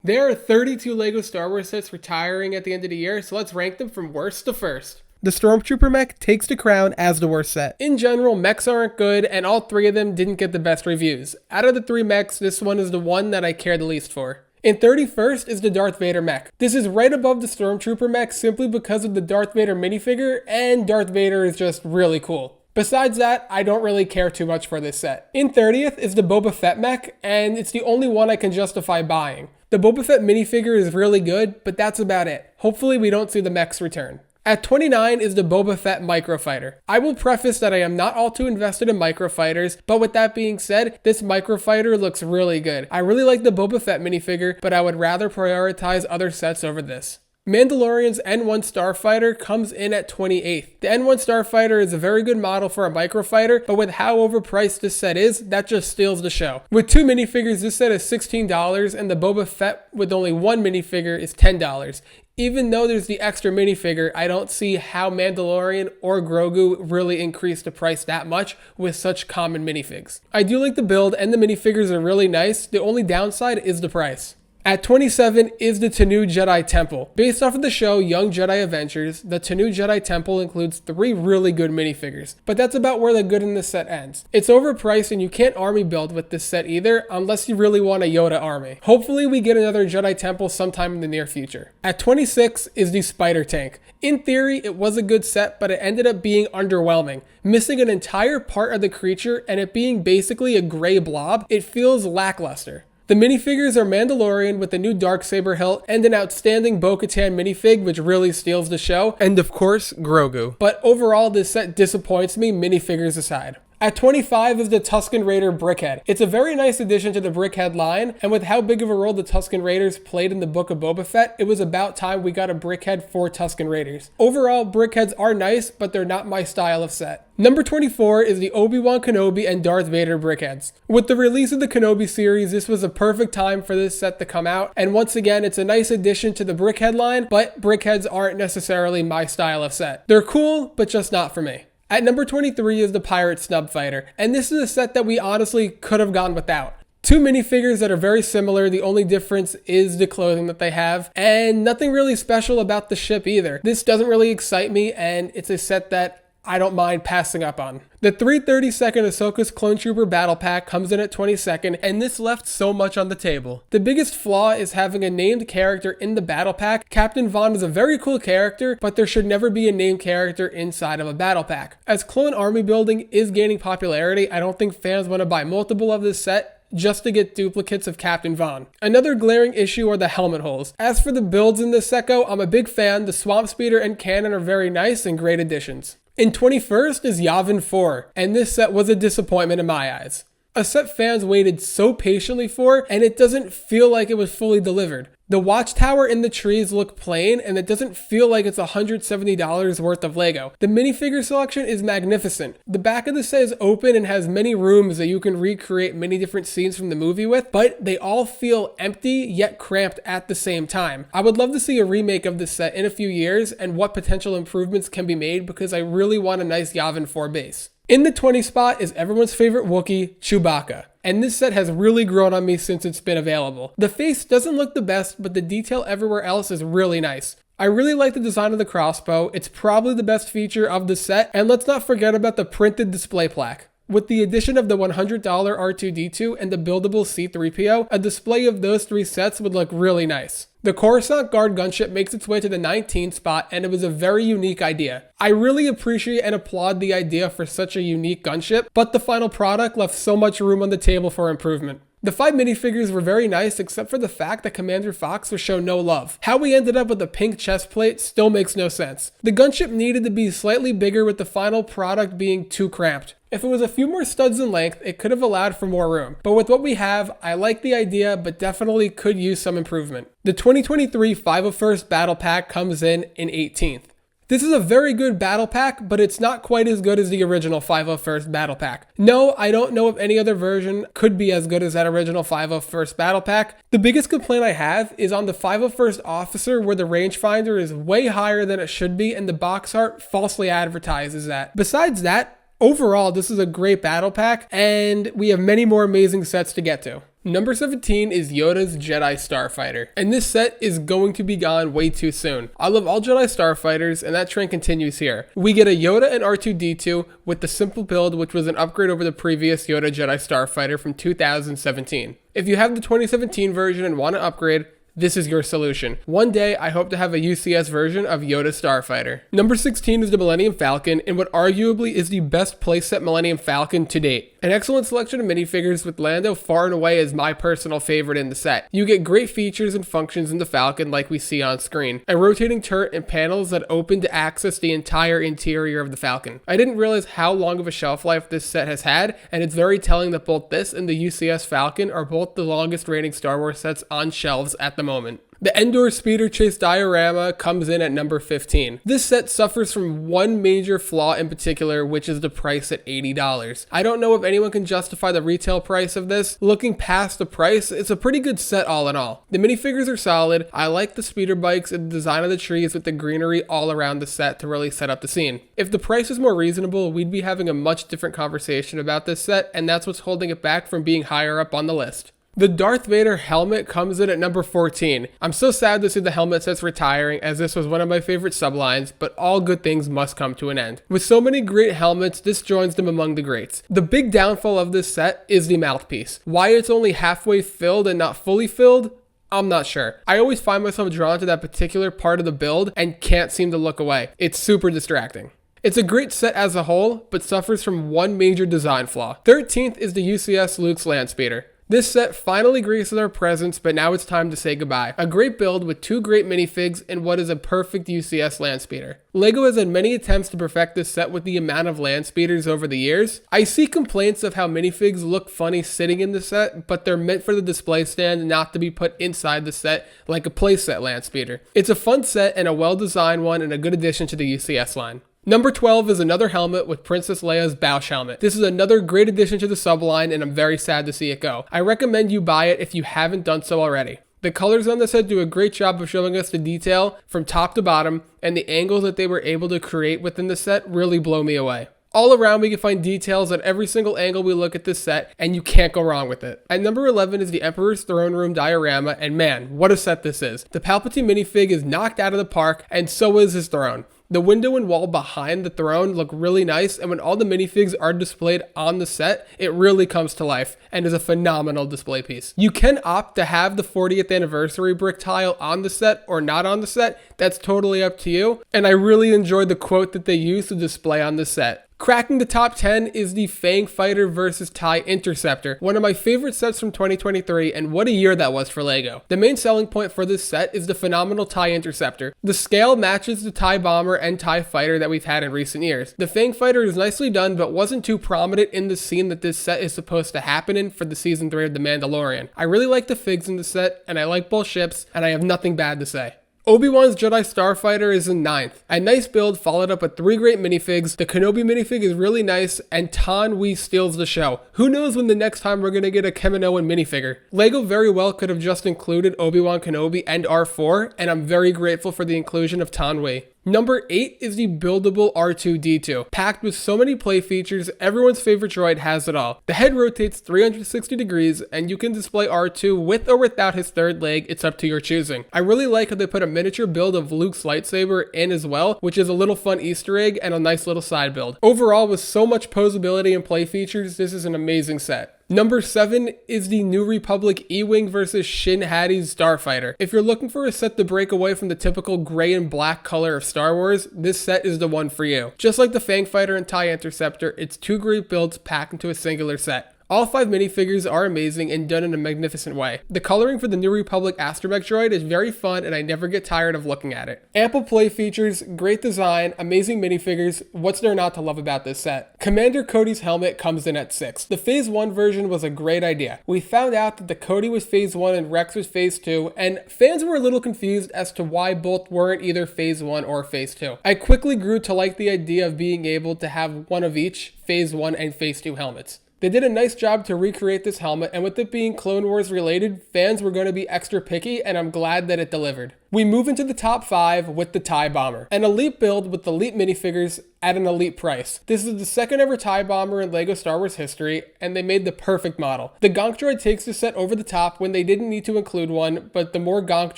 There are 32 LEGO Star Wars sets retiring at the end of the year, so let's rank them from worst to first. The Stormtrooper mech takes the crown as the worst set. In general, mechs aren't good, and all three of them didn't get the best reviews. Out of the three mechs, this one is the one that I care the least for. In 31st is the Darth Vader mech. This is right above the Stormtrooper mech simply because of the Darth Vader minifigure, and Darth Vader is just really cool. Besides that, I don't really care too much for this set. In 30th is the Boba Fett mech, and it's the only one I can justify buying. The Boba Fett minifigure is really good, but that's about it. Hopefully we don't see the mechs return. At 29 is the Boba Fett Microfighter. I will preface that I am not all too invested in microfighters, but with that being said, this microfighter looks really good. I really like the Boba Fett minifigure, but I would rather prioritize other sets over this. Mandalorian's N1 Starfighter comes in at 28th. The N1 Starfighter is a very good model for a microfighter, but with how overpriced this set is, that just steals the show. With two minifigures, this set is $16, and the Boba Fett with only one minifigure is $10. Even though there's the extra minifigure, I don't see how Mandalorian or Grogu really increased the price that much with such common minifigs. I do like the build, and the minifigures are really nice. The only downside is the price. At 27 is the Tanu Jedi Temple. Based off of the show Young Jedi Adventures, the Tanu Jedi Temple includes 3 really good minifigures, but that's about where the good in this set ends. It's overpriced and you can't army build with this set either unless you really want a Yoda army. Hopefully we get another Jedi Temple sometime in the near future. At 26 is the Spider Tank. In theory, it was a good set, but it ended up being underwhelming. Missing an entire part of the creature and it being basically a gray blob, it feels lackluster. The minifigures are Mandalorian with the new Darksaber hilt and an outstanding Bo-Katan minifig which really steals the show, and of course, Grogu. But overall, this set disappoints me, minifigures aside. At 25 is the Tusken Raider Brickhead. It's a very nice addition to the Brickhead line, and with how big of a role the Tusken Raiders played in the Book of Boba Fett, it was about time we got a Brickhead for Tusken Raiders. Overall, Brickheads are nice, but they're not my style of set. Number 24 is the Obi-Wan Kenobi and Darth Vader Brickheads. With the release of the Kenobi series, this was a perfect time for this set to come out, and once again, it's a nice addition to the Brickhead line, but Brickheads aren't necessarily my style of set. They're cool, but just not for me. At number 23 is the Pirate Snub Fighter, and this is a set that we honestly could have gone without. Two minifigures that are very similar, the only difference is the clothing that they have, and nothing really special about the ship either. This doesn't really excite me, and it's a set that I don't mind passing up on. The 332nd Ahsoka's Clone Trooper Battle Pack comes in at 22nd, and this left so much on the table. The biggest flaw is having a named character in the Battle Pack. Captain Vaughn is a very cool character, but there should never be a named character inside of a Battle Pack. As clone army building is gaining popularity, I don't think fans want to buy multiple of this set just to get duplicates of Captain Vaughn. Another glaring issue are the helmet holes. As for the builds in this set go, I'm a big fan. The Swamp Speeder and Cannon are very nice and great additions. In 21st is Yavin 4, and this set was a disappointment in my eyes. A set fans waited so patiently for, and it doesn't feel like it was fully delivered. The watchtower in the trees look plain, and it doesn't feel like it's $170 worth of Lego. The minifigure selection is magnificent. The back of the set is open and has many rooms that you can recreate many different scenes from the movie with, but they all feel empty yet cramped at the same time. I would love to see a remake of this set in a few years and what potential improvements can be made because I really want a nice Yavin 4 base. In the 20 spot is everyone's favorite Wookiee, Chewbacca. And this set has really grown on me since it's been available. The face doesn't look the best, but the detail everywhere else is really nice. I really like the design of the crossbow. It's probably the best feature of the set, and let's not forget about the printed display plaque. With the addition of the $100 R2-D2 and the buildable C-3PO, a display of those 3 sets would look really nice. The Coruscant Guard gunship makes its way to the 19th spot, and it was a very unique idea. I really appreciate and applaud the idea for such a unique gunship, but the final product left so much room on the table for improvement. The 5 minifigures were very nice except for the fact that Commander Fox was shown no love. How we ended up with a pink chest plate still makes no sense. The gunship needed to be slightly bigger with the final product being too cramped. If it was a few more studs in length, it could have allowed for more room. But with what we have, I like the idea, but definitely could use some improvement. The 2023 501st Battle Pack comes in 18th. This is a very good battle pack, but it's not quite as good as the original 501st Battle Pack. No, I don't know if any other version could be as good as that original 501st Battle Pack. The biggest complaint I have is on the 501st Officer where the rangefinder is way higher than it should be and the box art falsely advertises that. Besides that, overall, this is a great battle pack and we have many more amazing sets to get to. Number 17 is Yoda's Jedi Starfighter, and this set is going to be gone way too soon. I love all Jedi Starfighters, and that trend continues here. We get a Yoda and R2-D2 with the simple build, which was an upgrade over the previous Yoda Jedi Starfighter from 2017. If you have the 2017 version and want to upgrade, this is your solution. One day, I hope to have a UCS version of Yoda Starfighter. Number 16 is the Millennium Falcon, in what arguably is the best playset Millennium Falcon to date. An excellent selection of minifigures, with Lando far and away as my personal favorite in the set. You get great features and functions in the Falcon like we see on screen. A rotating turret and panels that open to access the entire interior of the Falcon. I didn't realize how long of a shelf life this set has had, and it's very telling that both this and the UCS Falcon are both the longest reigning Star Wars sets on shelves at the moment. The Endor Speeder Chase diorama comes in at number 15. This set suffers from one major flaw in particular, which is the price at $80. I don't know if anyone can justify the retail price of this. Looking past the price, it's a pretty good set all in all. The minifigures are solid. I like the speeder bikes and the design of the trees with the greenery all around the set to really set up the scene. If the price was more reasonable, we'd be having a much different conversation about this set, and that's what's holding it back from being higher up on the list. The Darth Vader helmet comes in at number 14. I'm so sad to see the helmet sets retiring, as this was one of my favorite sublines, but all good things must come to an end. With so many great helmets, this joins them among the greats. The big downfall of this set is the mouthpiece. Why it's only halfway filled and not fully filled? I'm not sure. I always find myself drawn to that particular part of the build and can't seem to look away. It's super distracting. It's a great set as a whole, but suffers from one major design flaw. 13th is the UCS Luke's Landspeeder. This set finally graces our presence, but now it's time to say goodbye. A great build with two great minifigs and what is a perfect UCS Landspeeder. LEGO has had many attempts to perfect this set with the amount of Landspeeders over the years. I see complaints of how minifigs look funny sitting in the set, but they're meant for the display stand, not to be put inside the set like a playset Landspeeder. It's a fun set and a well-designed one and a good addition to the UCS line. Number 12 is another helmet with Princess Leia's Boushh helmet. This is another great addition to the subline, and I'm very sad to see it go. I recommend you buy it if you haven't done so already. The colors on this set do a great job of showing us the detail from top to bottom, and the angles that they were able to create within the set really blow me away. All around, we can find details at every single angle we look at this set, and you can't go wrong with it. At number 11 is the Emperor's Throne Room diorama, and man, what a set this is. The Palpatine minifig is knocked out of the park, and so is his throne. The window and wall behind the throne look really nice, and when all the minifigs are displayed on the set, it really comes to life and is a phenomenal display piece. You can opt to have the 40th anniversary brick tile on the set or not on the set. That's totally up to you, and I really enjoyed the quote that they used to display on the set. Cracking the top 10 is the Fang Fighter vs. TIE Interceptor, one of my favorite sets from 2023, and what a year that was for LEGO. The main selling point for this set is the phenomenal TIE Interceptor. The scale matches the TIE Bomber and TIE Fighter that we've had in recent years. The Fang Fighter is nicely done, but wasn't too prominent in the scene that this set is supposed to happen in for the Season 3 of The Mandalorian. I really like the figs in the set, and I like both ships, and I have nothing bad to say. Obi-Wan's Jedi Starfighter is in 9th. A nice build followed up with 3 great minifigs. The Kenobi minifig is really nice, and Taun We steals the show. Who knows when the next time we're going to get a Kaminoan minifigure. LEGO very well could have just included Obi-Wan Kenobi and R4, and I'm very grateful for the inclusion of Taun We. Number 8 is the buildable R2-D2. Packed with so many play features, everyone's favorite droid has it all. The head rotates 360 degrees, and you can display R2 with or without his third leg. It's up to your choosing. I really like how they put a miniature build of Luke's lightsaber in as well, which is a little fun Easter egg and a nice little side build. Overall, with so much posability and play features, this is an amazing set. Number 7 is the New Republic E-Wing vs. Shin Hati's Starfighter. If you're looking for a set to break away from the typical gray and black color of Star Wars, this set is the one for you. Just like the Fang Fighter and TIE Interceptor, it's 2 great builds packed into a singular set. All 5 minifigures are amazing and done in a magnificent way. The coloring for the New Republic Astromech droid is very fun, and I never get tired of looking at it. Ample play features, great design, amazing minifigures. What's there not to love about this set? Commander Cody's helmet comes in at 6th. The Phase 1 version was a great idea. We found out that the Cody was Phase 1 and Rex was Phase 2, and fans were a little confused as to why both weren't either Phase 1 or Phase 2. I quickly grew to like the idea of being able to have one of each Phase 1 and Phase 2 helmets. They did a nice job to recreate this helmet, and with it being Clone Wars related, fans were going to be extra picky, and I'm glad that it delivered. We move into the top 5 with the TIE Bomber, an elite build with elite minifigures at an elite price. This is the second ever TIE Bomber in LEGO Star Wars history, and they made the perfect model. The Gonk Droid takes the set over the top when they didn't need to include one, but the more Gonk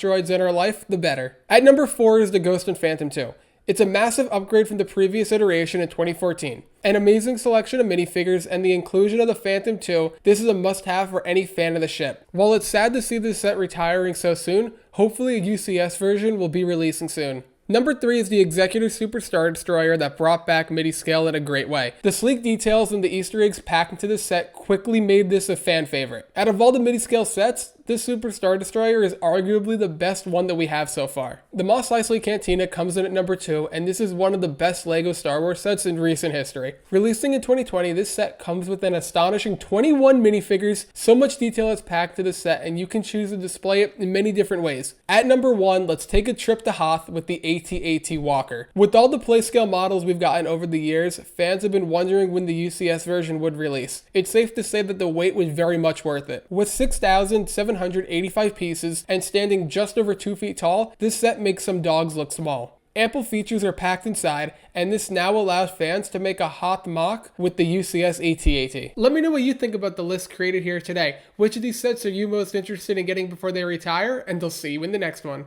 Droids in our life, the better. At number 4 is the Ghost and Phantom 2. It's a massive upgrade from the previous iteration in 2014. An amazing selection of minifigures and the inclusion of the Phantom 2, this is a must-have for any fan of the ship. While it's sad to see this set retiring so soon, hopefully a UCS version will be releasing soon. Number 3 is the Executor Super Star Destroyer that brought back midi-scale in a great way. The sleek details and the Easter eggs packed into this set quickly made this a fan favorite. Out of all the midi-scale sets, this Super Star Destroyer is arguably the best one that we have so far. The Mos Eisley Cantina comes in at number 2, and this is one of the best LEGO Star Wars sets in recent history. Releasing in 2020, this set comes with an astonishing 21 minifigures. So much detail is packed to the set, and you can choose to display it in many different ways. At number 1, let's take a trip to Hoth with the AT-AT Walker. With all the playscale models we've gotten over the years, fans have been wondering when the UCS version would release. It's safe to say that the wait was very much worth it. With 6,785 pieces and standing just over 2 feet tall, this set makes some dogs look small. Ample features are packed inside, and this now allows fans to make a Hoth mock with the UCS AT-AT. Let me know what you think about the list created here today. Which of these sets are you most interested in getting before they retire? And I'll see you in the next one.